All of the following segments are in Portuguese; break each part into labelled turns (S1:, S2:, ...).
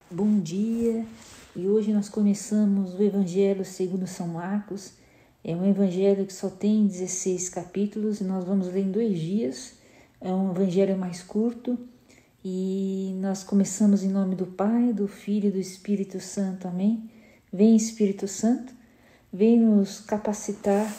S1: Bom dia, e hoje nós começamos o Evangelho segundo São Marcos. É um evangelho que só tem 16 capítulos e nós vamos ler em 2 dias. É um evangelho mais curto e nós começamos em nome do Pai, do Filho e do Espírito Santo. Amém? Vem Espírito Santo, vem nos capacitar,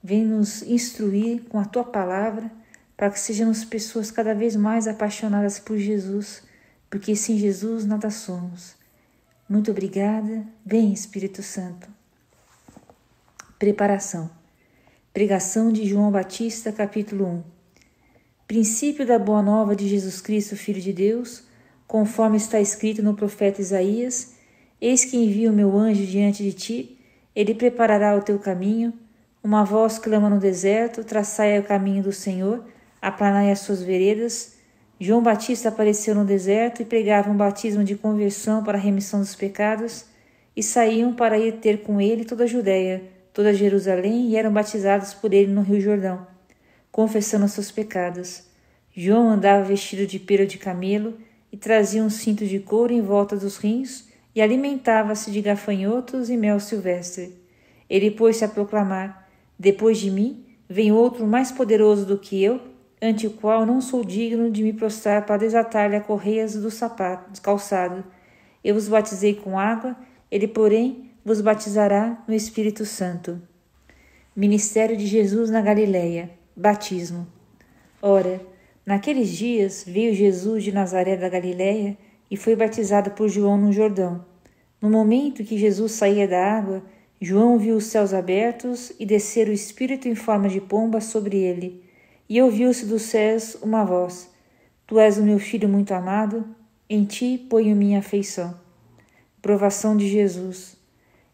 S1: vem nos instruir com a Tua Palavra para que sejamos pessoas cada vez mais apaixonadas por Jesus, porque sem Jesus nada somos. Muito obrigada. Vem, Espírito Santo. Preparação. Pregação de João Batista, capítulo 1. Princípio da boa nova de Jesus Cristo, Filho de Deus, conforme está escrito no profeta Isaías: Eis que envio o meu anjo diante de ti, ele preparará o teu caminho. Uma voz clama no deserto: traçai o caminho do Senhor, aplanai as suas veredas. João Batista apareceu no deserto e pregava um batismo de conversão para a remissão dos pecados, e saíam para ir ter com ele toda a Judéia, toda Jerusalém, e eram batizados por ele no Rio Jordão, confessando seus pecados. João andava vestido de pelo de camelo e trazia um cinto de couro em volta dos rins e alimentava-se de gafanhotos e mel silvestre. Ele pôs-se a proclamar: Depois de mim vem outro mais poderoso do que eu, ante o qual não sou digno de me prostrar para desatar-lhe as correias do sapato, do calçado. Eu vos batizei com água, ele, porém, vos batizará no Espírito Santo. Ministério de Jesus na Galileia. Batismo. Ora, naqueles dias veio Jesus de Nazaré da Galileia e foi batizado por João no Jordão. No momento que Jesus saía da água, João viu os céus abertos e descer o Espírito em forma de pomba sobre ele. E ouviu-se dos céus uma voz: Tu és o meu filho muito amado, em ti ponho minha afeição. Provação de Jesus.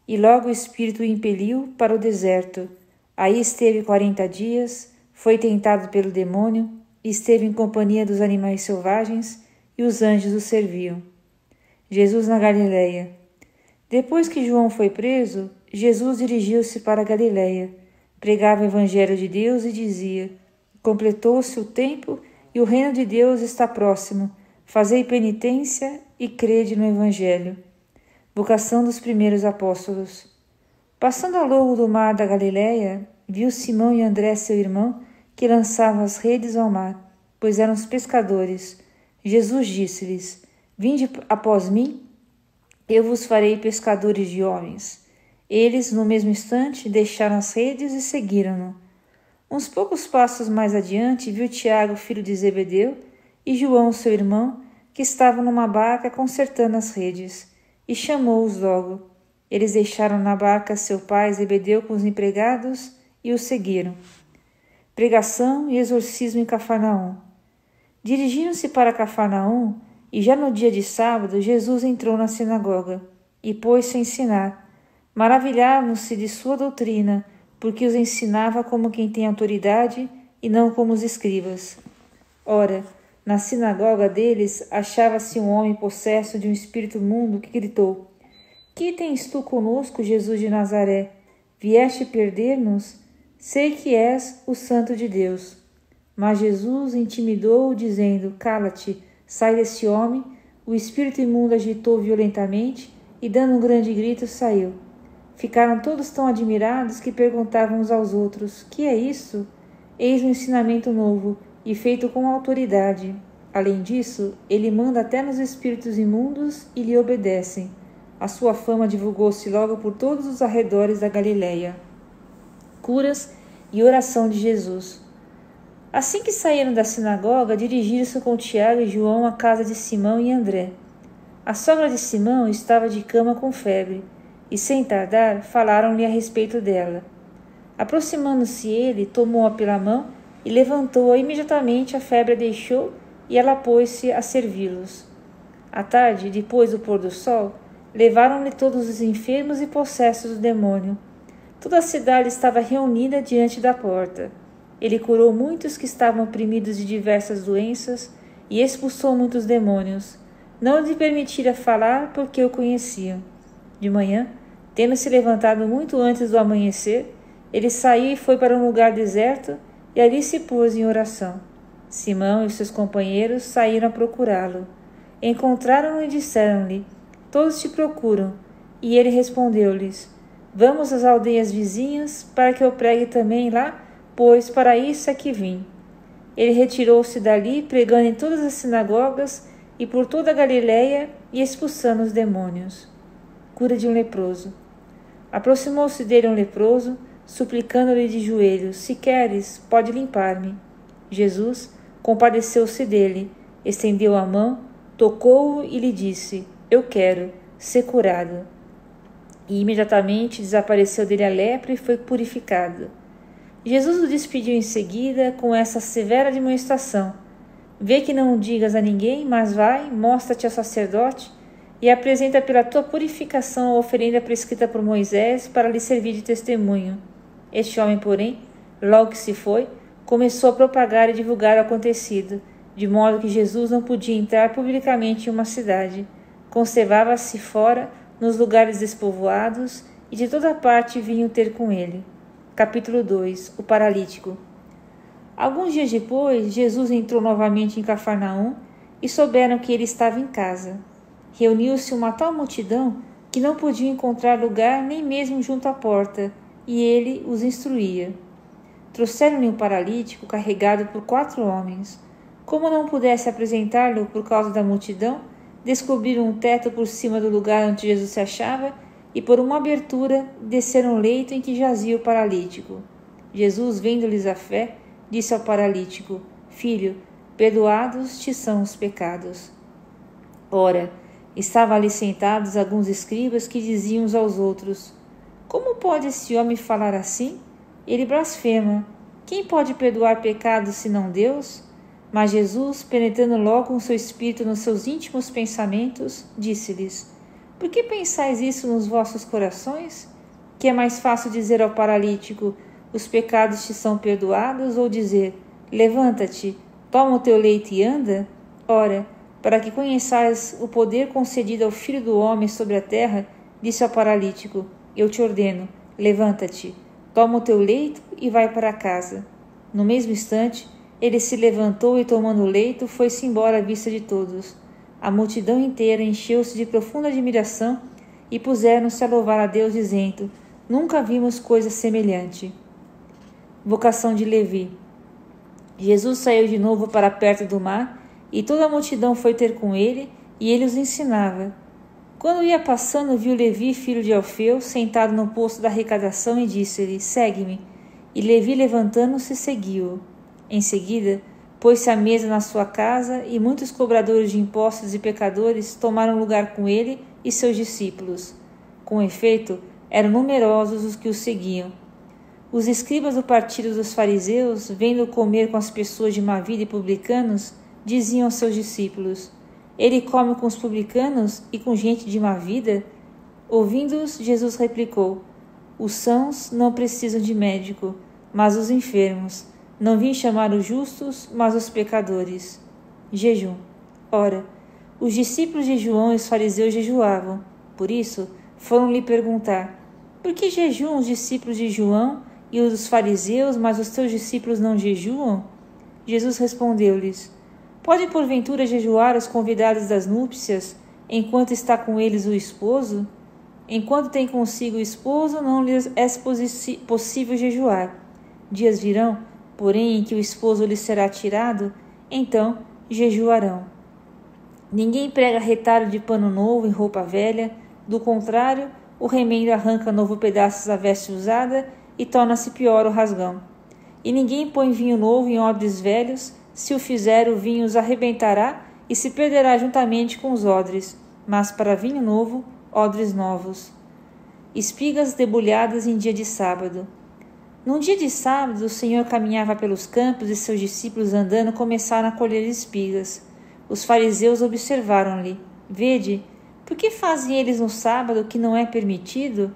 S1: E logo o Espírito o impeliu para o deserto. Aí esteve 40 dias, foi tentado pelo demônio, e esteve em companhia dos animais selvagens, e os anjos o serviam. Jesus na Galileia. Depois que João foi preso, Jesus dirigiu-se para a Galileia, pregava o Evangelho de Deus e dizia: Completou-se o tempo e o reino de Deus está próximo. Fazei penitência e crede no Evangelho. Vocação dos primeiros apóstolos. Passando ao longo do mar da Galileia, viu Simão e André, seu irmão, que lançavam as redes ao mar, pois eram os pescadores. Jesus disse-lhes: Vinde após mim, eu vos farei pescadores de homens. Eles, no mesmo instante, deixaram as redes e seguiram-no. Uns poucos passos mais adiante, viu Tiago, filho de Zebedeu, e João, seu irmão, que estavam numa barca consertando as redes, e chamou-os logo. Eles deixaram na barca seu pai Zebedeu com os empregados e o seguiram. Pregação e exorcismo em Cafarnaum. Dirigindo-se para Cafarnaum, e já no dia de sábado, Jesus entrou na sinagoga e pôs-se a ensinar. Maravilhavam-se de sua doutrina, porque os ensinava como quem tem autoridade e não como os escribas. Ora, na sinagoga deles achava-se um homem possesso de um espírito imundo que gritou: Que tens tu conosco, Jesus de Nazaré? Vieste perder-nos? Sei que és o Santo de Deus. Mas Jesus intimidou-o, dizendo: Cala-te, sai desse homem. O espírito imundo agitou violentamente e, dando um grande grito, saiu. Ficaram todos tão admirados que perguntavam uns aos outros: Que é isso? Eis um ensinamento novo e feito com autoridade. Além disso, ele manda até nos espíritos imundos e lhe obedecem. A sua fama divulgou-se logo por todos os arredores da Galileia. Curas e oração de Jesus. Assim que saíram da sinagoga, dirigiram-se com Tiago e João à casa de Simão e André. A sogra de Simão estava de cama com febre, e sem tardar falaram-lhe a respeito dela. Aproximando-se ele, tomou-a pela mão e levantou-a imediatamente. A febre a deixou e ela pôs-se a servi-los. À tarde, depois do pôr do sol, levaram-lhe todos os enfermos e possessos do demônio. Toda a cidade estava reunida diante da porta. Ele curou muitos que estavam oprimidos de diversas doenças e expulsou muitos demônios. Não lhe permitira falar, porque o conheciam. De manhã, tendo se levantado muito antes do amanhecer, ele saiu e foi para um lugar deserto e ali se pôs em oração. Simão e seus companheiros saíram a procurá-lo. Encontraram-no e disseram-lhe: todos te procuram. E ele respondeu-lhes: Vamos às aldeias vizinhas, para que eu pregue também lá, pois para isso é que vim. Ele retirou-se dali, pregando em todas as sinagogas e por toda a Galiléia e expulsando os demônios. Cura de um leproso. Aproximou-se dele um leproso, suplicando-lhe de joelhos: Se queres, pode limpar-me. Jesus compadeceu-se dele, estendeu a mão, tocou-o e lhe disse: Eu quero, ser curado. E imediatamente desapareceu dele a lepra e foi purificado. Jesus o despediu em seguida com essa severa admoestação: Vê que não o digas a ninguém, mas vai, mostra-te ao sacerdote e apresenta pela tua purificação a oferenda prescrita por Moisés para lhe servir de testemunho. Este homem, porém, logo que se foi, começou a propagar e divulgar o acontecido, de modo que Jesus não podia entrar publicamente em uma cidade. Conservava-se fora, nos lugares despovoados, e de toda parte vinham ter com ele. Capítulo 2. O paralítico. Alguns dias depois, Jesus entrou novamente em Cafarnaum e souberam que ele estava em casa. Reuniu-se uma tal multidão que não podiam encontrar lugar nem mesmo junto à porta, e ele os instruía. Trouxeram-lhe um paralítico carregado por 4 homens. Como não pudesse apresentar-lhe por causa da multidão, descobriram um teto por cima do lugar onde Jesus se achava e por uma abertura desceram o leito em que jazia o paralítico. Jesus, vendo-lhes a fé, disse ao paralítico: Filho, perdoados te são os pecados. Ora, estavam ali sentados alguns escribas que diziam uns aos outros: Como pode esse homem falar assim? Ele blasfema. Quem pode perdoar pecados senão Deus? Mas Jesus, penetrando logo com seu espírito nos seus íntimos pensamentos, disse-lhes: Por que pensais isso nos vossos corações? Que é mais fácil dizer ao paralítico: Os pecados te são perdoados, ou dizer: Levanta-te, toma o teu leito e anda? Ora, para que conheçais o poder concedido ao Filho do Homem sobre a terra, disse ao paralítico: Eu te ordeno, levanta-te, toma o teu leito e vai para casa. No mesmo instante, ele se levantou e, tomando o leito, foi-se embora à vista de todos. A multidão inteira encheu-se de profunda admiração e puseram-se a louvar a Deus, dizendo: Nunca vimos coisa semelhante. Vocação de Levi. Jesus saiu de novo para perto do mar, e toda a multidão foi ter com ele, e ele os ensinava. Quando ia passando, viu Levi, filho de Alfeu, sentado no posto da arrecadação, e disse-lhe: Segue-me. E Levi, levantando-se, seguiu-o. Em seguida, pôs-se à mesa na sua casa, e muitos cobradores de impostos e pecadores tomaram lugar com ele e seus discípulos. Com efeito, eram numerosos os que o seguiam. Os escribas do partido dos fariseus, vendo-o comer com as pessoas de má vida e publicanos, diziam aos seus discípulos: Ele come com os publicanos e com gente de má vida? Ouvindo-os, Jesus replicou: Os sãos não precisam de médico, mas os enfermos. Não vim chamar os justos, mas os pecadores. Jejum. Ora, os discípulos de João e os fariseus jejuavam. Por isso, foram lhe perguntar: Por que jejuam os discípulos de João e os dos fariseus, mas os teus discípulos não jejuam? Jesus respondeu-lhes: Podem porventura jejuar os convidados das núpcias, enquanto está com eles o esposo? Enquanto tem consigo o esposo, não lhes é possível jejuar. Dias virão, porém, em que o esposo lhes será tirado, então jejuarão. Ninguém prega retalho de pano novo em roupa velha, do contrário, o remendo arranca novo pedaço da veste usada e torna-se pior o rasgão. E ninguém põe vinho novo em odres velhos, se o fizer, o vinho os arrebentará e se perderá juntamente com os odres, mas para vinho novo, odres novos. Espigas debulhadas em dia de sábado. Num dia de sábado, o Senhor caminhava pelos campos e seus discípulos andando começaram a colher espigas. Os fariseus observaram-lhe: Vede, por que fazem eles no sábado o que não é permitido?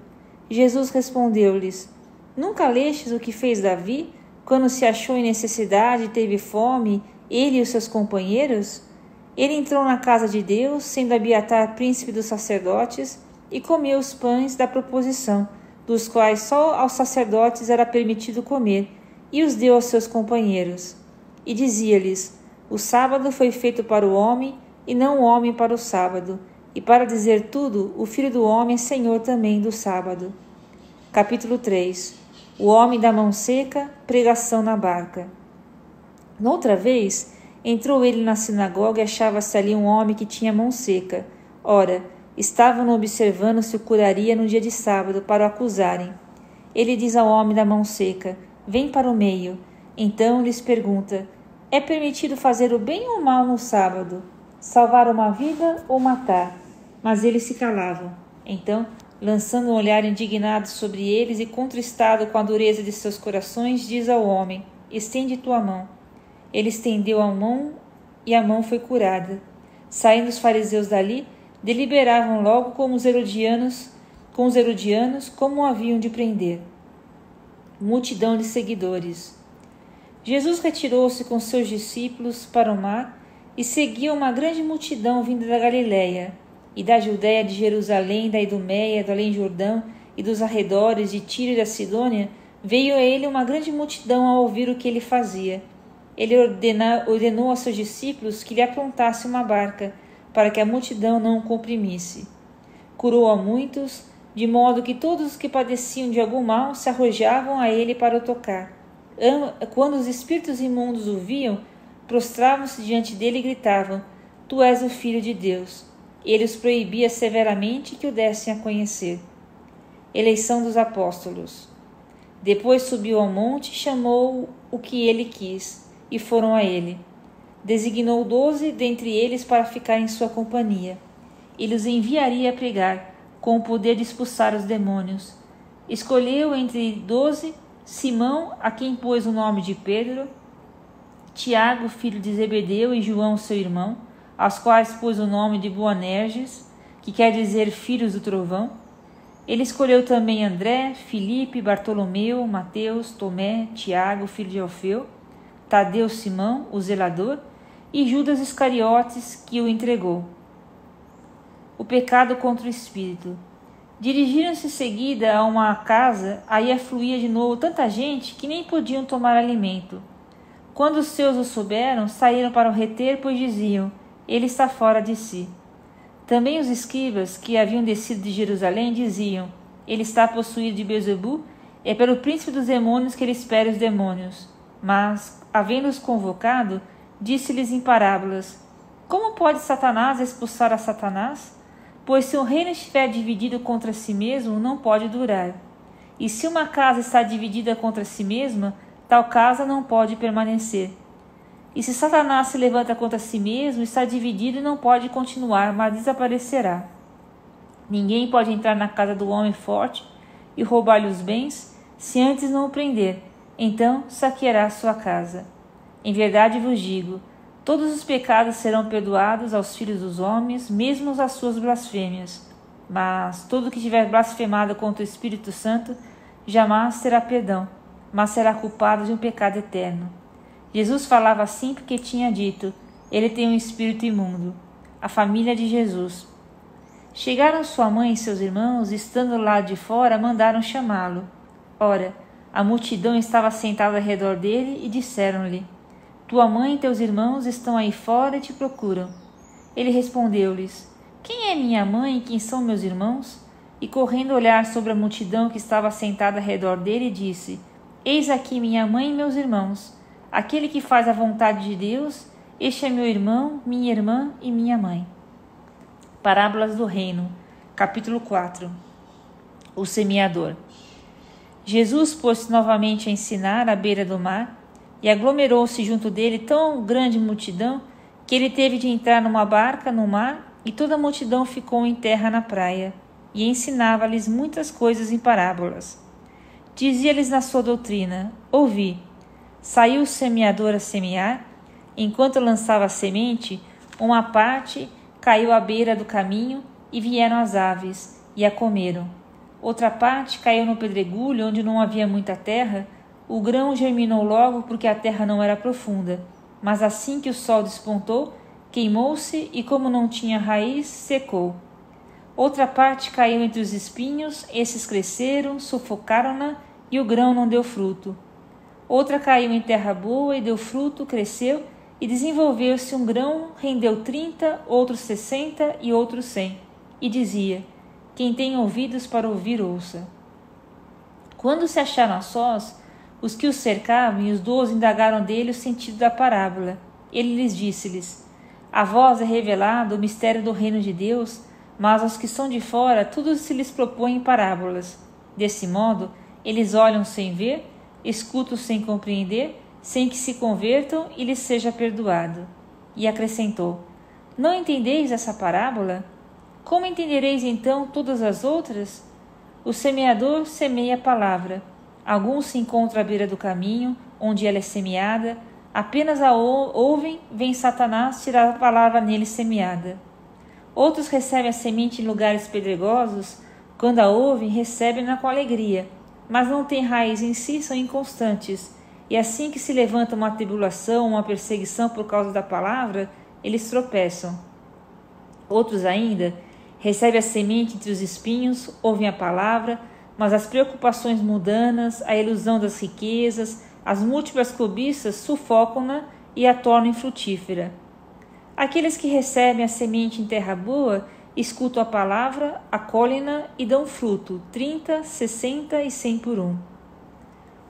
S1: Jesus respondeu-lhes: Nunca lestes o que fez Davi, quando se achou em necessidade e teve fome, ele e os seus companheiros? Ele entrou na casa de Deus, sendo Abiatar príncipe dos sacerdotes, e comeu os pães da proposição, dos quais só aos sacerdotes era permitido comer, e os deu aos seus companheiros. E dizia-lhes: O sábado foi feito para o homem, e não o homem para o sábado. E para dizer tudo, o Filho do Homem é Senhor também do sábado. Capítulo 3. O homem da mão seca, pregação na barca. Noutra vez, entrou ele na sinagoga e achava-se ali um homem que tinha mão seca. Ora, estavam observando se o curaria no dia de sábado para o acusarem. Ele diz ao homem da mão seca: vem para o meio. Então lhes pergunta: é permitido fazer o bem ou o mal no sábado? Salvar uma vida ou matar? Mas eles se calavam. Então, lançando um olhar indignado sobre eles e contristado com a dureza de seus corações, diz ao homem: estende tua mão. Ele estendeu a mão e a mão foi curada. Saindo os fariseus dali, deliberavam logo com os herodianos como o haviam de prender. Multidão de seguidores. Jesus retirou-se com seus discípulos para o mar e seguia uma grande multidão vinda da Galiléia e da Judéia, de Jerusalém, da Idumeia, do Além-Jordão e dos arredores de Tiro e da Sidônia. Veio a ele uma grande multidão a ouvir o que ele fazia. Ele ordenou aos seus discípulos que lhe aprontasse uma barca, para que a multidão não o comprimisse. Curou a muitos, de modo que todos os que padeciam de algum mal se arrojavam a ele para o tocar. Quando os espíritos imundos o viam, prostravam-se diante dele e gritavam: Tu és o Filho de Deus. Ele os proibia severamente que o dessem a conhecer. Eleição dos apóstolos. Depois subiu ao monte e chamou o que ele quis, e foram a ele. Designou 12 dentre eles para ficar em sua companhia. Ele os enviaria a pregar, com o poder de expulsar os demônios. Escolheu entre 12 Simão, a quem pôs o nome de Pedro, Tiago, filho de Zebedeu, e João, seu irmão, aos quais pôs o nome de Boanerges, que quer dizer filhos do trovão. Ele escolheu também André, Filipe, Bartolomeu, Mateus, Tomé, Tiago, filho de Alfeu, Tadeu, Simão, o zelador, e Judas Iscariotes, que o entregou. O pecado contra o espírito. Dirigiram-se em seguida a uma casa, aí afluía de novo tanta gente que nem podiam tomar alimento. Quando os seus o souberam, saíram para o reter, pois diziam: ele está fora de si. Também os escribas, que haviam descido de Jerusalém, diziam: ele está possuído de Beelzebu, é pelo príncipe dos demônios que ele espera os demônios. Mas, havendo-os convocado, disse-lhes em parábolas: como pode Satanás expulsar a Satanás? Pois se o reino estiver dividido contra si mesmo, não pode durar. E se uma casa está dividida contra si mesma, tal casa não pode permanecer. E se Satanás se levanta contra si mesmo, está dividido e não pode continuar, mas desaparecerá. Ninguém pode entrar na casa do homem forte e roubar-lhe os bens, se antes não o prender, então saqueará sua casa. Em verdade vos digo, todos os pecados serão perdoados aos filhos dos homens, mesmo as suas blasfêmias. Mas todo o que tiver blasfemado contra o Espírito Santo jamais terá perdão, mas será culpado de um pecado eterno. Jesus falava assim porque tinha dito: ele tem um espírito imundo. A família de Jesus. Chegaram sua mãe e seus irmãos, estando lá de fora, mandaram chamá-lo. Ora, a multidão estava sentada ao redor dele e disseram-lhe: tua mãe e teus irmãos estão aí fora e te procuram. Ele respondeu-lhes: quem é minha mãe e quem são meus irmãos? E correndo olhar sobre a multidão que estava sentada ao redor dele, disse: eis aqui minha mãe e meus irmãos. Aquele que faz a vontade de Deus, este é meu irmão, minha irmã e minha mãe. Parábolas do Reino, capítulo 4. O semeador. Jesus pôs-se novamente a ensinar à beira do mar, e aglomerou-se junto dele tão grande multidão que ele teve de entrar numa barca no mar, e toda a multidão ficou em terra na praia, e ensinava-lhes muitas coisas em parábolas. Dizia-lhes na sua doutrina: ouvi, saiu o semeador a semear, enquanto lançava a semente, uma parte caiu à beira do caminho, e vieram as aves, e a comeram. Outra parte caiu no pedregulho, onde não havia muita terra. O grão germinou logo, porque a terra não era profunda. Mas assim que o sol despontou, queimou-se, e como não tinha raiz, secou. Outra parte caiu entre os espinhos, esses cresceram, sufocaram-na, e o grão não deu fruto. Outra caiu em terra boa, e deu fruto, cresceu, e desenvolveu-se um grão, rendeu 30, outros 60 e outros 100. e dizia: quem tem ouvidos para ouvir, ouça. Quando se acharam a sós, os que o cercavam e os 12 indagaram dele o sentido da parábola. Ele lhes disse-lhes: a vós é revelado o mistério do reino de Deus, mas aos que são de fora tudo se lhes propõe em parábolas. Desse modo, eles olham sem ver, escutam sem compreender, sem que se convertam e lhes seja perdoado. E acrescentou: não entendeis essa parábola? Como entendereis então todas as outras? O semeador semeia a palavra. Alguns se encontram à beira do caminho, onde ela é semeada. Apenas a ouvem, vem Satanás tirar a palavra nele semeada. Outros recebem a semente em lugares pedregosos. Quando a ouvem, recebem-na com alegria, mas não têm raiz em si, são inconstantes. E assim que se levanta uma tribulação, uma perseguição por causa da palavra, eles tropeçam. Outros ainda recebem a semente entre os espinhos, ouvem a palavra, mas as preocupações mundanas, a ilusão das riquezas, as múltiplas cobiças sufocam-na e a tornam infrutífera. Aqueles que recebem a semente em terra boa escutam a palavra, acolhem-na e dão fruto, 30, 60 e 100 por um.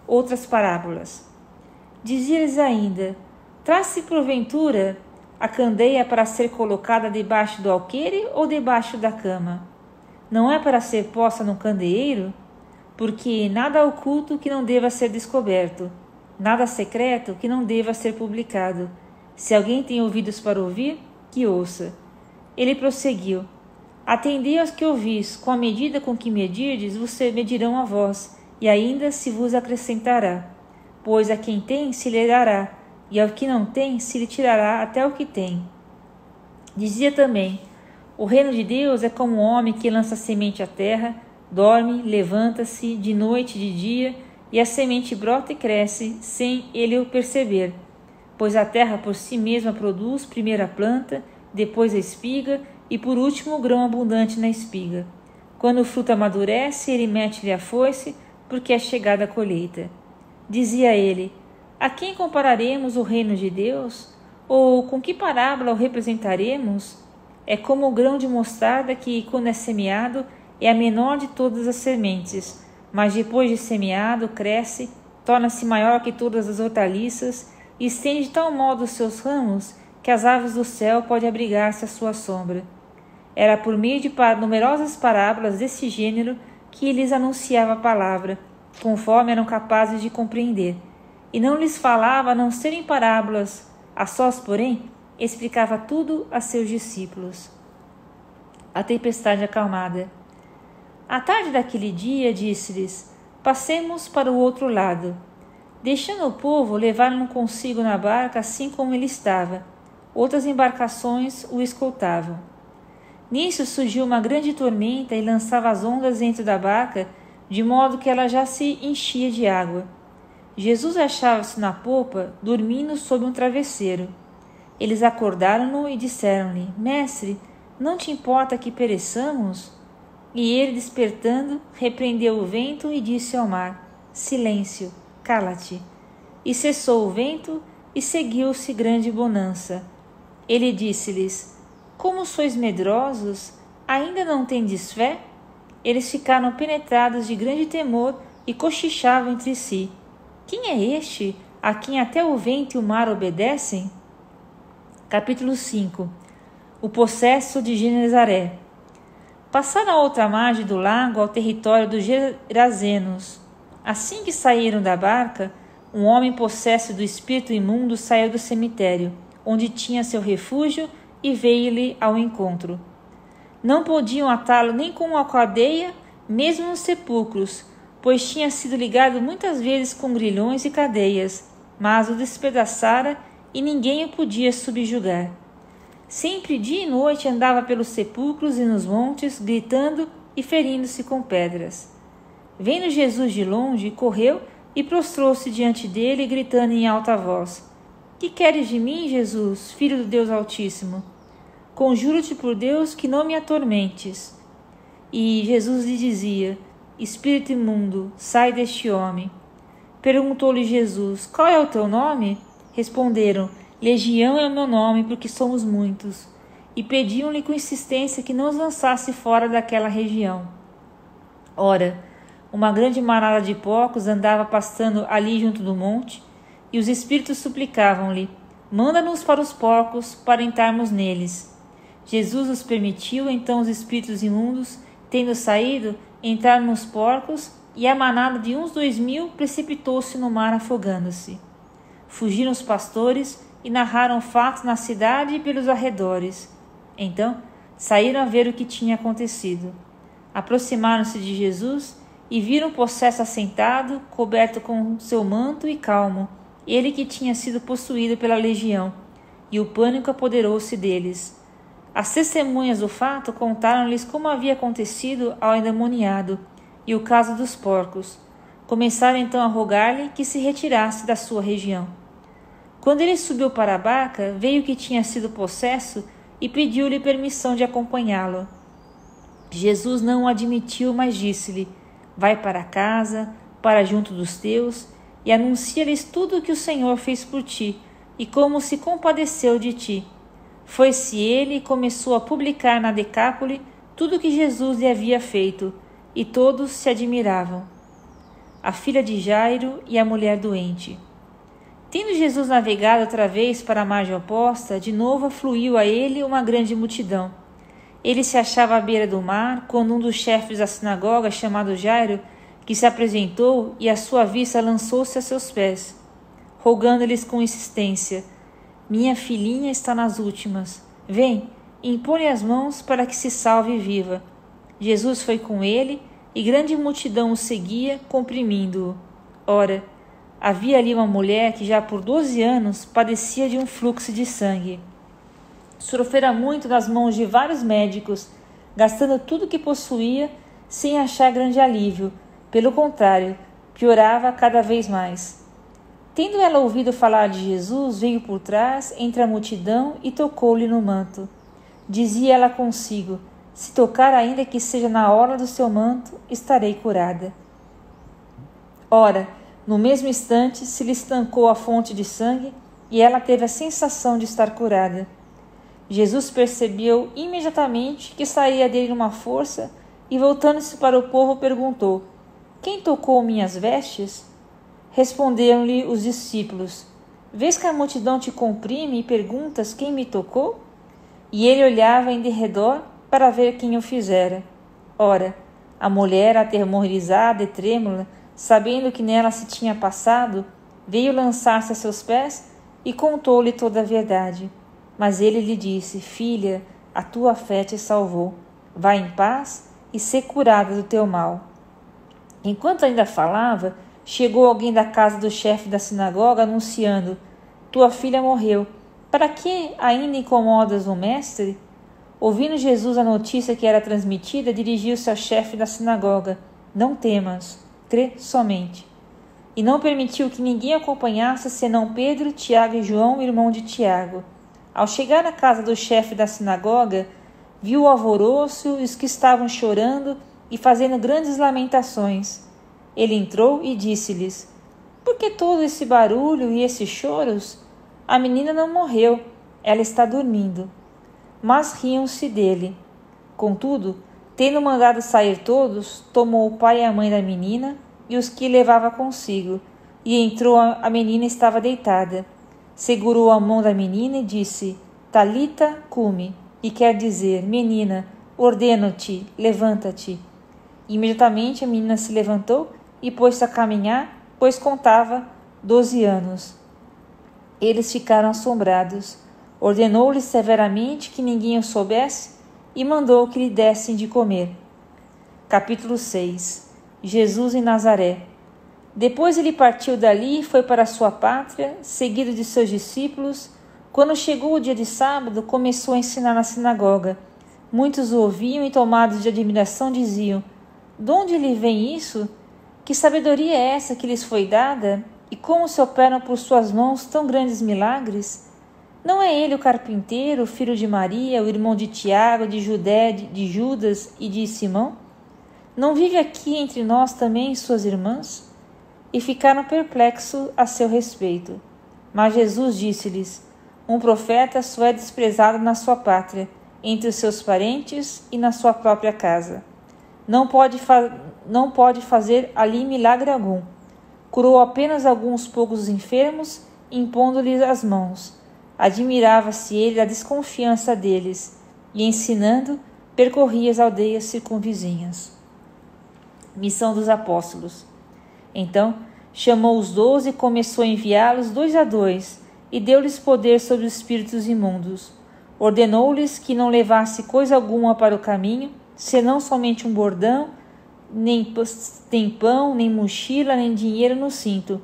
S1: Outras parábolas. Dizia-lhes ainda: traz-se porventura a candeia para ser colocada debaixo do alqueire ou debaixo da cama? Não é para ser posta no candeeiro? Porque nada oculto que não deva ser descoberto, nada secreto que não deva ser publicado. Se alguém tem ouvidos para ouvir, que ouça. Ele prosseguiu: atendei aos que ouvis, com a medida com que medirdes, vos medirão a vós, e ainda se vos acrescentará. Pois a quem tem, se lhe dará, e ao que não tem, se lhe tirará até o que tem. Dizia também: o reino de Deus é como um homem que lança semente à terra, dorme, levanta-se, de noite e de dia, e a semente brota e cresce, sem ele o perceber. Pois a terra por si mesma produz primeiro a planta, depois a espiga, e por último o grão abundante na espiga. Quando o fruto amadurece, ele mete-lhe a foice, porque é chegada a colheita. Dizia ele: a quem compararemos o reino de Deus? Ou com que parábola o representaremos? É como o grão de mostarda que, quando é semeado, é a menor de todas as sementes, mas depois de semeado, cresce, torna-se maior que todas as hortaliças e estende de tal modo os seus ramos que as aves do céu podem abrigar-se à sua sombra. Era por meio de numerosas parábolas desse gênero que lhes anunciava a palavra, conforme eram capazes de compreender, e não lhes falava a não ser em parábolas. A sós, porém, explicava tudo a seus discípulos. A tempestade acalmada. À tarde daquele dia, disse-lhes: passemos para o outro lado. Deixando o povo, levaram-no consigo na barca, assim como ele estava. Outras embarcações o escoltavam. Nisso surgiu uma grande tormenta e lançava as ondas dentro da barca, de modo que ela já se enchia de água. Jesus achava-se na popa, dormindo sob um travesseiro. Eles acordaram-no e disseram-lhe: Mestre, não te importa que pereçamos? E ele, despertando, repreendeu o vento e disse ao mar: Silêncio, cala-te. E cessou o vento e seguiu-se grande bonança. Ele disse-lhes: Como sois medrosos? Ainda não tendes fé? Eles ficaram penetrados de grande temor e cochichavam entre si: Quem é este, a quem até o vento e o mar obedecem? Capítulo 5. O possesso de Genezaré. Passaram a outra margem do lago ao território dos Gerazenos. Assim que saíram da barca, um homem possesso do espírito imundo saiu do cemitério, onde tinha seu refúgio, e veio-lhe ao encontro. Não podiam atá-lo nem com uma cadeia, mesmo nos sepulcros, pois tinha sido ligado muitas vezes com grilhões e cadeias, mas o despedaçara e ninguém o podia subjugar. Sempre dia e noite andava pelos sepulcros e nos montes, gritando e ferindo-se com pedras. Vendo Jesus de longe, correu e prostrou-se diante dele, gritando em alta voz: Que queres de mim, Jesus, Filho do Deus Altíssimo? Conjuro-te por Deus que não me atormentes. E Jesus lhe dizia: Espírito imundo, sai deste homem. Perguntou-lhe Jesus: Qual é o teu nome? Responderam: Legião é o meu nome, porque somos muitos. e pediam-lhe com insistência que não os lançasse fora daquela região. Ora, uma grande manada de porcos andava pastando ali junto do monte, e os espíritos suplicavam-lhe: manda-nos para os porcos, para entrarmos neles. Jesus os permitiu, então os espíritos imundos, tendo saído, entraram nos porcos, e a manada de uns 2000 precipitou-se no mar afogando-se. Fugiram os pastores e narraram fatos na cidade e pelos arredores. Então saíram a ver o que tinha acontecido. Aproximaram-se de Jesus e viram o possesso assentado, coberto com seu manto e calmo, ele que tinha sido possuído pela legião, e o pânico apoderou-se deles. As testemunhas do fato contaram-lhes como havia acontecido ao endemoniado e o caso dos porcos. Começaram então a rogar-lhe que se retirasse da sua região. Quando ele subiu para a barca, veio o que tinha sido possesso e pediu-lhe permissão de acompanhá-lo. Jesus não o admitiu, mas disse-lhe: vai para casa, para junto dos teus, e anuncia-lhes tudo o que o Senhor fez por ti, e como se compadeceu de ti. Foi-se ele e começou a publicar na Decápole tudo o que Jesus lhe havia feito, e todos se admiravam. A filha de Jairo e a mulher doente. Tendo Jesus navegado outra vez para a margem oposta, de novo afluiu a ele uma grande multidão. Ele se achava à beira do mar, quando um dos chefes da sinagoga, chamado Jairo, que se apresentou e à sua vista lançou-se a seus pés, rogando-lhes com insistência: minha filhinha está nas últimas. Vem, impõe as mãos para que se salve viva. Jesus foi com ele, e grande multidão o seguia, comprimindo-o. Ora, havia ali uma mulher que já por 12 anos padecia de um fluxo de sangue. Sofrera muito nas mãos de vários médicos, gastando tudo o que possuía, sem achar grande alívio. Pelo contrário, piorava cada vez mais. Tendo ela ouvido falar de Jesus, veio por trás, entre a multidão, e tocou-lhe no manto. Dizia ela consigo: se tocar ainda que seja na orla do seu manto, estarei curada. Ora, no mesmo instante se lhe estancou a fonte de sangue, e ela teve a sensação de estar curada. Jesus percebeu imediatamente que saía dele uma força, e voltando-se para o povo perguntou: quem tocou minhas vestes? Responderam-lhe os discípulos: vês que a multidão te comprime e perguntas quem me tocou? E ele olhava em derredor para ver quem o fizera. Ora, a mulher, aterrorizada e trêmula, sabendo que nela se tinha passado, veio lançar-se a seus pés e contou-lhe toda a verdade. Mas ele lhe disse: filha, a tua fé te salvou. Vai em paz e sê curada do teu mal. Enquanto ainda falava, chegou alguém da casa do chefe da sinagoga anunciando: tua filha morreu. Para que ainda incomodas o mestre? Ouvindo Jesus a notícia que era transmitida, dirigiu-se ao chefe da sinagoga: não temas, crê somente. E não permitiu que ninguém acompanhasse senão Pedro, Tiago e João, irmão de Tiago. Ao chegar na casa do chefe da sinagoga, viu o alvoroço e os que estavam chorando e fazendo grandes lamentações. Ele entrou e disse-lhes: por que todo esse barulho e esses choros? A menina não morreu, ela está dormindo. Mas riam-se dele. Contudo, tendo mandado sair todos, tomou o pai e a mãe da menina e os que levava consigo, e entrou. A menina estava deitada. Segurou a mão da menina e disse: Talita cumi, e quer dizer: menina, ordeno-te, levanta-te. Imediatamente a menina se levantou e pôs-se a caminhar, pois contava 12 anos. Eles ficaram assombrados. Ordenou-lhes severamente que ninguém o soubesse e mandou que lhe dessem de comer. Capítulo 6. Jesus em Nazaré. Depois ele partiu dali e foi para sua pátria, seguido de seus discípulos. Quando chegou o dia de sábado, começou a ensinar na sinagoga. Muitos o ouviam e, tomados de admiração, diziam: de onde lhe vem isso? Que sabedoria é essa que lhes foi dada? E como se operam por suas mãos tão grandes milagres? Não é ele o carpinteiro, filho de Maria, o irmão de Tiago, de Judé, de Judas e de Simão? Não vive aqui entre nós também suas irmãs? E ficaram perplexos a seu respeito. Mas Jesus disse-lhes: um profeta só é desprezado na sua pátria entre os seus parentes e na sua própria casa. Não pode fazer ali milagre algum. Curou apenas alguns poucos enfermos, impondo-lhes as mãos. Admirava-se ele da desconfiança deles, e ensinando, percorria as aldeias circunvizinhas. Missão dos apóstolos. Então, chamou os 12 e começou a enviá-los 2 a 2, e deu-lhes poder sobre os espíritos imundos. Ordenou-lhes que não levasse coisa alguma para o caminho, senão somente um bordão, nem pão, nem mochila, nem dinheiro no cinto,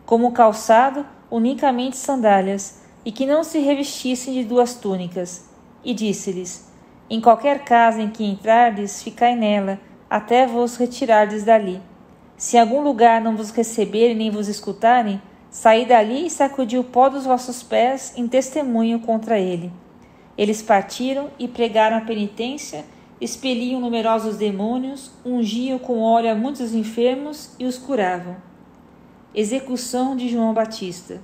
S1: como calçado, unicamente sandálias, e que não se revestissem de 2 túnicas. E disse-lhes: em qualquer casa em que entrardes, ficai nela, até vos retirardes dali. Se em algum lugar não vos receberem nem vos escutarem, saí dali e sacudi o pó dos vossos pés em testemunho contra ele. Eles partiram e pregaram a penitência, expeliam numerosos demônios, ungiam com óleo a muitos enfermos e os curavam. Execução de João Batista.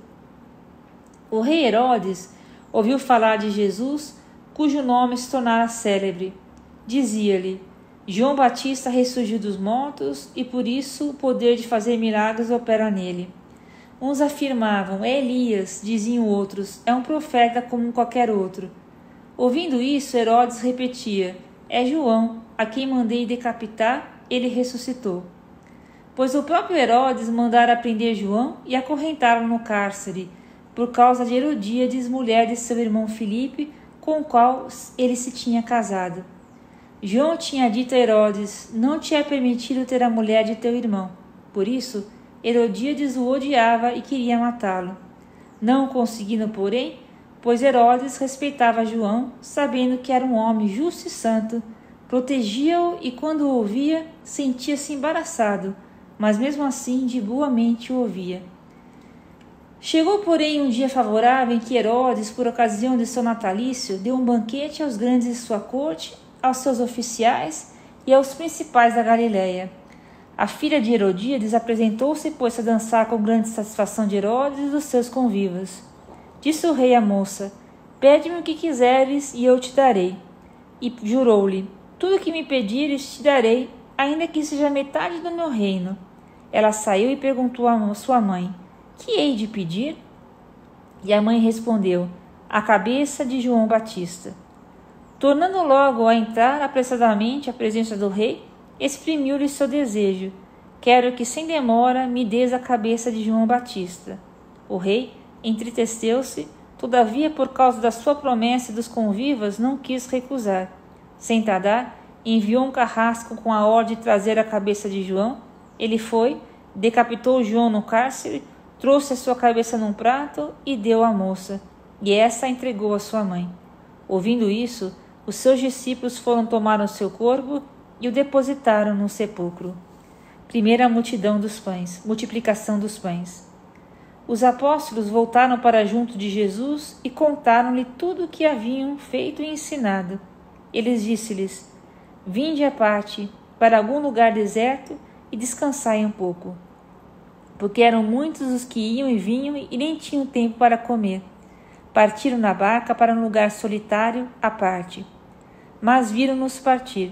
S1: O rei Herodes ouviu falar de Jesus, cujo nome se tornara célebre. Dizia-lhe: João Batista ressurgiu dos mortos e por isso o poder de fazer milagres opera nele. Uns afirmavam: é Elias, diziam outros: é um profeta como qualquer outro. Ouvindo isso, Herodes repetia: é João, a quem mandei decapitar, ele ressuscitou. Pois o próprio Herodes mandara prender João e acorrentá-lo no cárcere, por causa de Herodíades, mulher de seu irmão Filipe, com o qual ele se tinha casado. João tinha dito a Herodes: não te é permitido ter a mulher de teu irmão. Por isso, Herodíades o odiava e queria matá-lo. Não conseguindo, porém, pois Herodes respeitava João, sabendo que era um homem justo e santo, protegia-o e, quando o ouvia, sentia-se embaraçado, mas mesmo assim de boa mente o ouvia. Chegou, porém, um dia favorável em que Herodes, por ocasião de seu natalício, deu um banquete aos grandes de sua corte, aos seus oficiais e aos principais da Galiléia. A filha de Herodíades apresentou-se e pôs-se a dançar com grande satisfação de Herodes e dos seus convivas. Disse o rei à moça: pede-me o que quiseres e eu te darei. E jurou-lhe: tudo o que me pedires te darei, ainda que seja metade do meu reino. Ela saiu e perguntou a sua mãe: que hei de pedir? E a mãe respondeu: a cabeça de João Batista. Tornando logo a entrar apressadamente à presença do rei, exprimiu-lhe seu desejo: quero que sem demora me des a cabeça de João Batista. O rei entristeceu-se, todavia por causa da sua promessa e dos convivas não quis recusar. Sem tardar, enviou um carrasco com a ordem de trazer a cabeça de João. Ele foi, decapitou João no cárcere, trouxe a sua cabeça num prato e deu à moça, e essa a entregou à sua mãe. Ouvindo isso, os seus discípulos foram tomar o seu corpo e o depositaram no sepulcro. Primeira multidão dos pães, multiplicação dos pães. Os apóstolos voltaram para junto de Jesus e contaram-lhe tudo o que haviam feito e ensinado. Eles disse-lhes: vinde à parte, para algum lugar deserto, e descansai um pouco. Porque eram muitos os que iam e vinham e nem tinham tempo para comer. Partiram na barca para um lugar solitário, à parte. Mas viram-nos partir.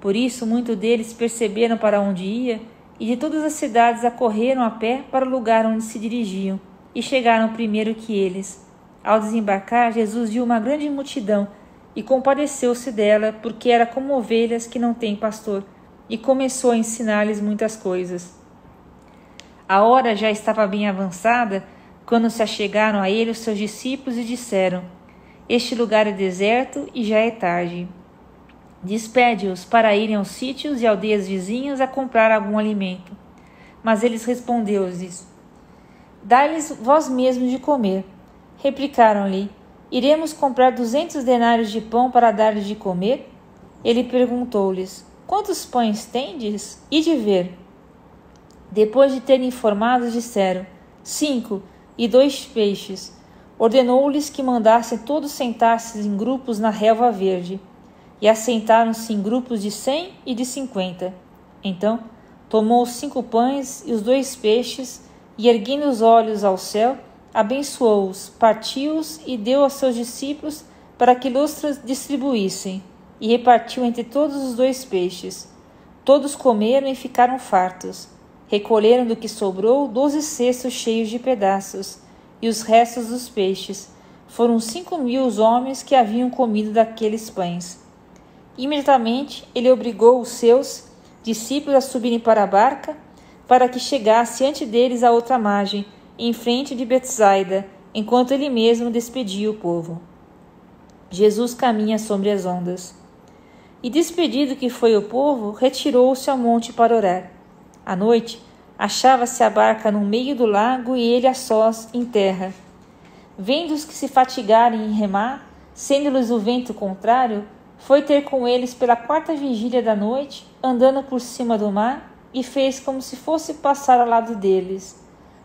S1: Por isso, muitos deles perceberam para onde ia, e de todas as cidades acorreram a pé para o lugar onde se dirigiam, e chegaram primeiro que eles. Ao desembarcar, Jesus viu uma grande multidão, e compadeceu-se dela, porque era como ovelhas que não têm pastor, e começou a ensinar-lhes muitas coisas. A hora já estava bem avançada, quando se achegaram a ele os seus discípulos e disseram: este lugar é deserto e já é tarde. Despede-os para irem aos sítios e aldeias vizinhas a comprar algum alimento. Mas eles respondeu-lhes: dai-lhes vós mesmos de comer. Replicaram-lhe: iremos comprar 200 denários de pão para dar-lhes de comer? Ele perguntou-lhes: quantos pães tendes? Ide ver. Depois de terem informado, disseram: 5 e 2 peixes. Ordenou-lhes que mandassem todos sentar-se em grupos na relva verde. E assentaram-se em grupos de 100 e de 50. Então, tomou os 5 pães e os 2 peixes, e erguendo os olhos ao céu, abençoou-os, partiu-os e deu aos seus discípulos para que los distribuíssem, e repartiu entre todos os 2 peixes. Todos comeram e ficaram fartos. Recolheram do que sobrou 12 cestos cheios de pedaços, e os restos dos peixes. Foram 5.000 os homens que haviam comido daqueles pães. Imediatamente ele obrigou os seus discípulos a subirem para a barca, para que chegasse ante deles à outra margem, em frente de Betsaida, enquanto ele mesmo despedia o povo. Jesus caminha sobre as ondas. E despedido que foi o povo, retirou-se ao monte para orar. À noite, achava-se a barca no meio do lago e ele a sós em terra. Vendo-os que se fatigarem em remar, sendo-lhes o vento contrário, foi ter com eles pela 4ª vigília da noite, andando por cima do mar, e fez como se fosse passar ao lado deles.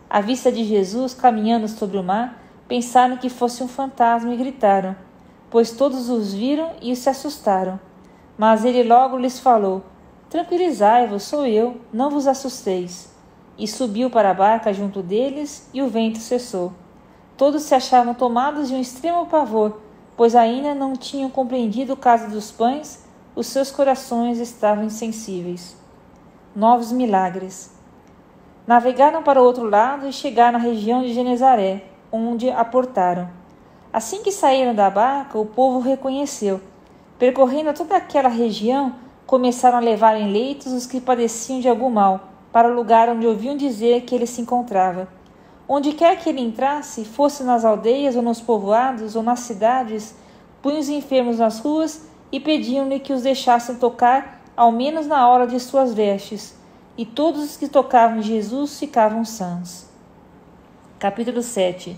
S1: À vista de Jesus caminhando sobre o mar, pensaram que fosse um fantasma e gritaram, pois todos os viram e se assustaram. Mas ele logo lhes falou, tranquilizai-vos, sou eu, não vos assusteis. E subiu para a barca junto deles, e o vento cessou. Todos se achavam tomados de um extremo pavor, pois ainda não tinham compreendido o caso dos pães, os seus corações estavam insensíveis. Novos milagres. Navegaram para o outro lado e chegaram na região de Genezaré, onde aportaram. Assim que saíram da barca, o povo o reconheceu. Percorrendo toda aquela região, começaram a levar em leitos os que padeciam de algum mal, para o lugar onde ouviam dizer que ele se encontrava. Onde quer que ele entrasse, fosse nas aldeias ou nos povoados ou nas cidades, punham os enfermos nas ruas e pediam-lhe que os deixassem tocar, ao menos na hora de suas vestes, e todos os que tocavam em Jesus ficavam sãos. Capítulo 7.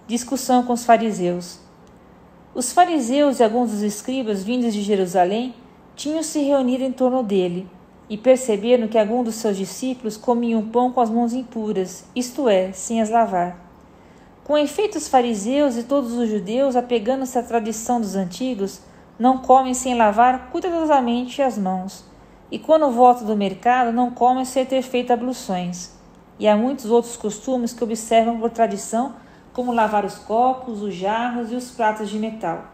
S1: Discussão com os fariseus. Os fariseus e alguns dos escribas vindos de Jerusalém tinham se reunido em torno dele, e perceberam que alguns dos seus discípulos comiam pão com as mãos impuras, isto é, sem as lavar. Com efeito, os fariseus e todos os judeus, apegando-se à tradição dos antigos, não comem sem lavar cuidadosamente as mãos, e quando voltam do mercado, não comem sem ter feito abluções. E há muitos outros costumes que observam por tradição, como lavar os copos, os jarros e os pratos de metal.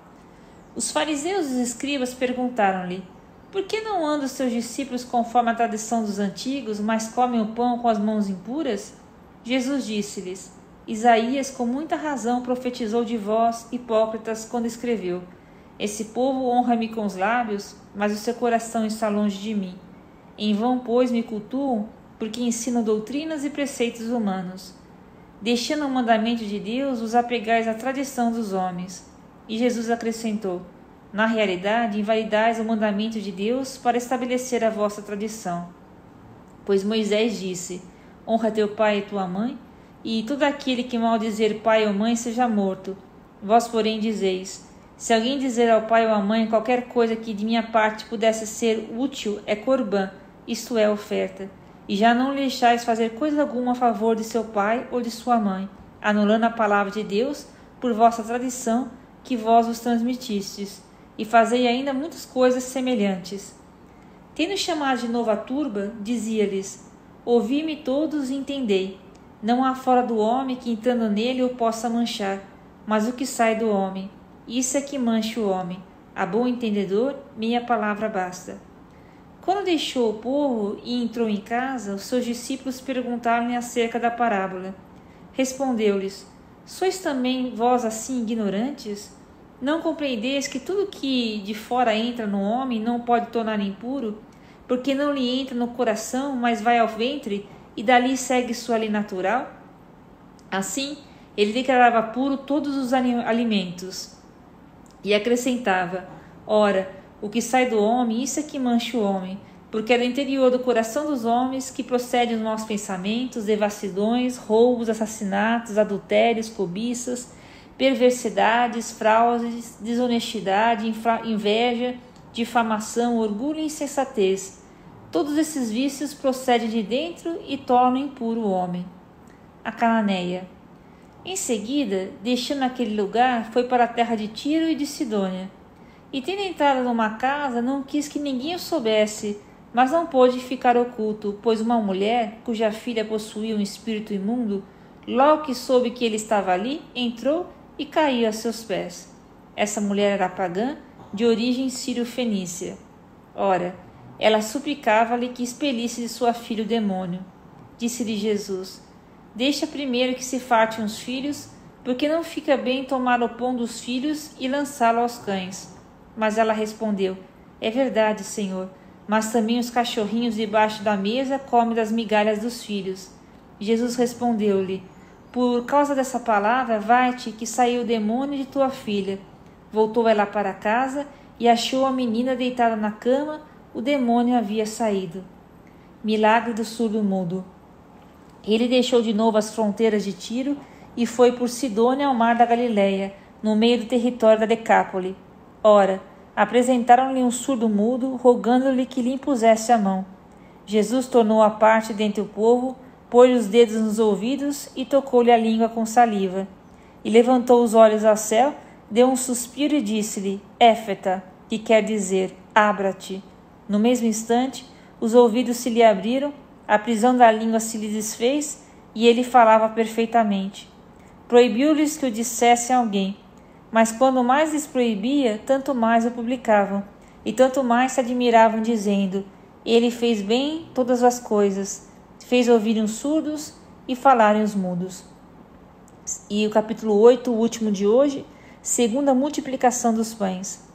S1: Os fariseus e os escribas perguntaram-lhe, por que não andam os seus discípulos conforme a tradição dos antigos, mas comem o pão com as mãos impuras? Jesus disse-lhes, Isaías com muita razão profetizou de vós, hipócritas, quando escreveu, esse povo honra-me com os lábios, mas o seu coração está longe de mim. Em vão, pois, me cultuam, porque ensinam doutrinas e preceitos humanos. Deixando o mandamento de Deus, vos apegais à tradição dos homens. E Jesus acrescentou, na realidade, invalidais o mandamento de Deus para estabelecer a vossa tradição. Pois Moisés disse, honra teu pai e tua mãe, e todo aquele que maldizer pai ou mãe seja morto. Vós, porém, dizeis, se alguém dizer ao pai ou à mãe qualquer coisa que de minha parte pudesse ser útil, é corbã, isto é, oferta. E já não lhe deixais fazer coisa alguma a favor de seu pai ou de sua mãe, anulando a palavra de Deus por vossa tradição que vós vos transmitistes, e fazei ainda muitas coisas semelhantes. Tendo chamado de novo a turba, dizia-lhes, ouvi-me todos e entendei. Não há fora do homem que entrando nele o possa manchar, mas o que sai do homem. Isso é que mancha o homem. A bom entendedor, minha palavra basta. Quando deixou o povo e entrou em casa, os seus discípulos perguntaram-lhe acerca da parábola. Respondeu-lhes, sois também vós assim ignorantes? Não compreendeis que tudo que de fora entra no homem não pode tornar impuro, porque não lhe entra no coração, mas vai ao ventre, e dali segue sua lei natural? Assim, ele declarava puro todos os alimentos. E acrescentava, ora, o que sai do homem, isso é que mancha o homem, porque é do interior do coração dos homens que procedem os maus pensamentos, devassidões, roubos, assassinatos, adultérios, cobiças, perversidades, fraudes, desonestidade, inveja, difamação, orgulho e insensatez. Todos esses vícios procedem de dentro e tornam impuro o homem. A Cananeia. Em seguida, deixando aquele lugar, foi para a terra de Tiro e de Sidônia. E tendo entrado numa casa, não quis que ninguém o soubesse, mas não pôde ficar oculto, pois uma mulher, cuja filha possuía um espírito imundo, logo que soube que ele estava ali, entrou e caiu a seus pés. Essa mulher era pagã, de origem sírio-fenícia. Ora, ela suplicava-lhe que expelisse de sua filha o demônio. Disse-lhe Jesus: deixa primeiro que se fartem os filhos, porque não fica bem tomar o pão dos filhos e lançá-lo aos cães. Mas ela respondeu: é verdade, Senhor, mas também os cachorrinhos debaixo da mesa comem das migalhas dos filhos. Jesus respondeu-lhe: por causa dessa palavra, vai-te, que saiu o demônio de tua filha. Voltou ela para casa e achou a menina deitada na cama, o demônio havia saído. Milagre do surdo-mudo. Ele deixou de novo as fronteiras de Tiro e foi por Sidônia ao mar da Galileia, no meio do território da Decápole. Ora, apresentaram-lhe um surdo-mudo, rogando-lhe que lhe impusesse a mão. Jesus tornou à parte dentre o povo, pôs-lhe os dedos nos ouvidos e tocou-lhe a língua com saliva. E levantou os olhos ao céu, deu um suspiro e disse-lhe: Éfeta, que quer dizer, abra-te. No mesmo instante, os ouvidos se lhe abriram, a prisão da língua se lhe desfez e ele falava perfeitamente. Proibiu-lhes que o dissessem a alguém, mas quando mais lhes proibia, tanto mais o publicavam, e tanto mais se admiravam, dizendo: ele fez bem todas as coisas, fez ouvirem os surdos e falarem os mudos. E o capítulo 8, o último de hoje, segunda multiplicação dos pães.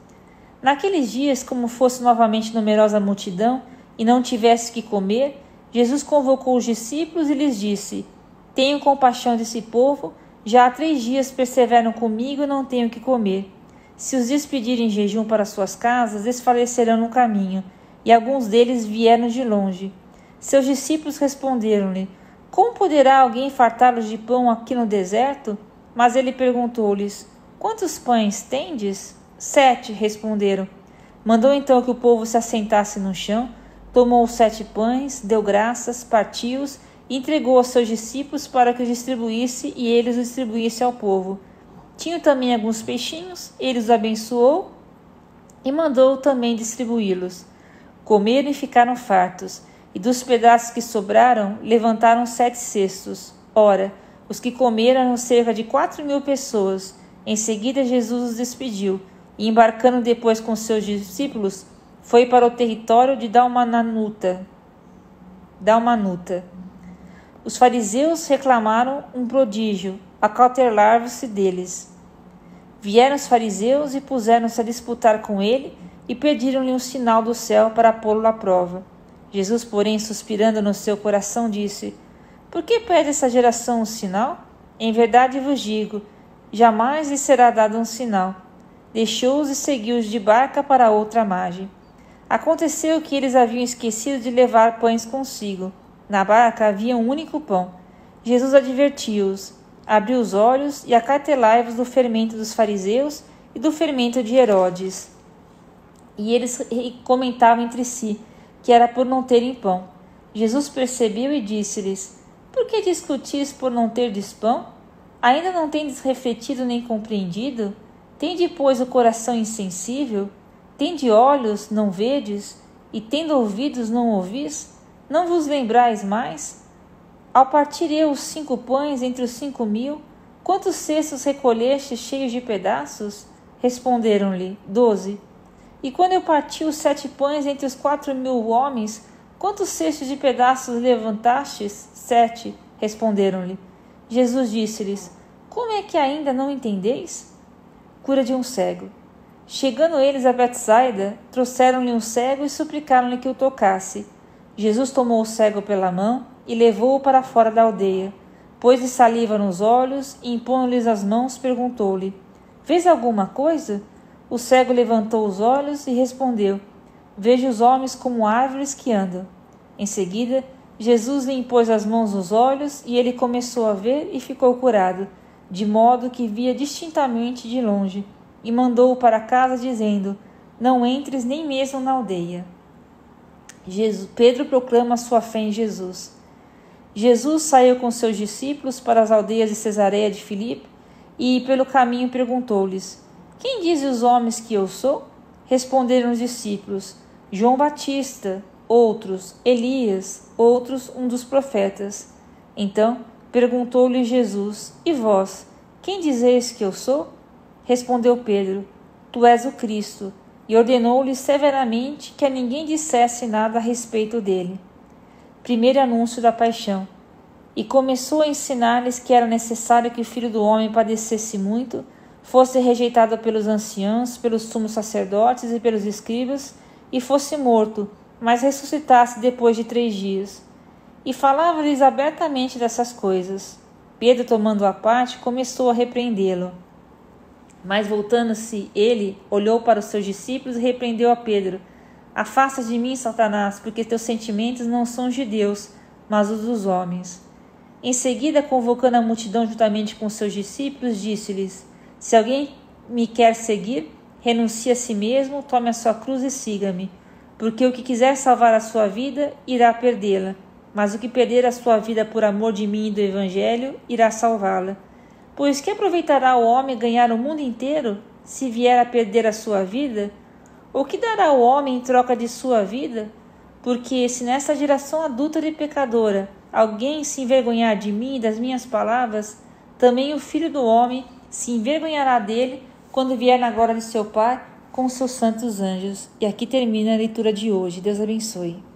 S1: Naqueles dias, como fosse novamente numerosa a multidão, e não tivesse que comer, Jesus convocou os discípulos e lhes disse: tenho compaixão desse povo, já há 3 dias perseveram comigo e não tenho que comer. Se os despedirem em jejum para suas casas, desfalecerão no caminho, e alguns deles vieram de longe. Seus discípulos responderam-lhe: como poderá alguém fartá-los de pão aqui no deserto? Mas ele perguntou-lhes: quantos pães tendes? 7, responderam. Mandou então que o povo se assentasse no chão, tomou os 7 pães, deu graças, partiu-os e entregou aos seus discípulos para que os distribuísse e eles os distribuíssem ao povo. Tinham também alguns peixinhos, ele os abençoou e mandou também distribuí-los. Comeram e ficaram fartos, e dos pedaços que sobraram, levantaram 7 cestos. Ora, os que comeram eram cerca de 4.000 pessoas. Em seguida Jesus os despediu, e embarcando depois com seus discípulos, foi para o território de Dalmanuta. Os fariseus reclamaram um prodígio, acautelar-se deles. Vieram os fariseus e puseram-se a disputar com ele e pediram-lhe um sinal do céu para pô-lo à prova. Jesus, porém, suspirando no seu coração, disse: por que pede essa geração um sinal? Em verdade vos digo, jamais lhe será dado um sinal. Deixou-os e seguiu-os de barca para outra margem. Aconteceu que eles haviam esquecido de levar pães consigo. Na barca havia um único pão. Jesus advertiu-os: abriu os olhos e acartelai-vos do fermento dos fariseus e do fermento de Herodes. E eles comentavam entre si que era por não terem pão. Jesus percebeu e disse-lhes: por que discutis por não terdes pão? Ainda não tendes refletido nem compreendido? Tende, pois, o coração insensível? Tende olhos, não vedes? E tendo ouvidos, não ouvis? Não vos lembrais mais? Ao partir eu os 5 pães entre os 5.000, quantos cestos recolheste cheios de pedaços? Responderam-lhe: 12. E quando eu parti os 7 pães entre os 4.000 homens, quantos cestos de pedaços levantastes? 7. Responderam-lhe. Jesus disse-lhes: como é que ainda não entendeis? Cura de um cego. Chegando eles a Betsaida, trouxeram-lhe um cego e suplicaram-lhe que o tocasse. Jesus tomou o cego pela mão e levou-o para fora da aldeia. Pôs-lhe saliva nos olhos e, impondo-lhes as mãos, perguntou-lhe: vês alguma coisa? O cego levantou os olhos e respondeu: vejo os homens como árvores que andam. Em seguida, Jesus lhe impôs as mãos nos olhos e ele começou a ver e ficou curado, de modo que via distintamente de longe, e mandou-o para casa, dizendo: não entres nem mesmo na aldeia. Pedro proclama sua fé em Jesus. Jesus saiu com seus discípulos para as aldeias de Cesareia de Filipe e, pelo caminho, perguntou-lhes: quem dizem os homens que eu sou? Responderam os discípulos: João Batista, outros Elias, outros um dos profetas. Então perguntou-lhe Jesus: e vós, quem dizeis que eu sou? Respondeu Pedro: Tu és o Cristo. E ordenou-lhe severamente que a ninguém dissesse nada a respeito dele. Primeiro anúncio da paixão. E começou a ensinar-lhes que era necessário que o Filho do Homem padecesse muito, fosse rejeitado pelos anciãos, pelos sumos sacerdotes e pelos escribas, e fosse morto, mas ressuscitasse depois de 3 dias. E falava-lhes abertamente dessas coisas. Pedro, tomando-o à parte, começou a repreendê-lo. Mas voltando-se ele, olhou para os seus discípulos e repreendeu a Pedro: Afasta de mim, Satanás, porque teus sentimentos não são os de Deus, mas os dos homens. Em seguida, convocando a multidão juntamente com seus discípulos, disse-lhes: Se alguém me quer seguir, renuncie a si mesmo, tome a sua cruz e siga-me. Porque o que quiser salvar a sua vida, irá perdê-la. Mas o que perder a sua vida por amor de mim e do Evangelho, irá salvá-la. Pois que aproveitará o homem ganhar o mundo inteiro, se vier a perder a sua vida? Ou que dará o homem em troca de sua vida? Porque se nesta geração adúltera e pecadora alguém se envergonhar de mim e das minhas palavras, também o Filho do Homem se envergonhará dele quando vier na glória de seu Pai com os seus santos anjos. E aqui termina a leitura de hoje. Deus abençoe.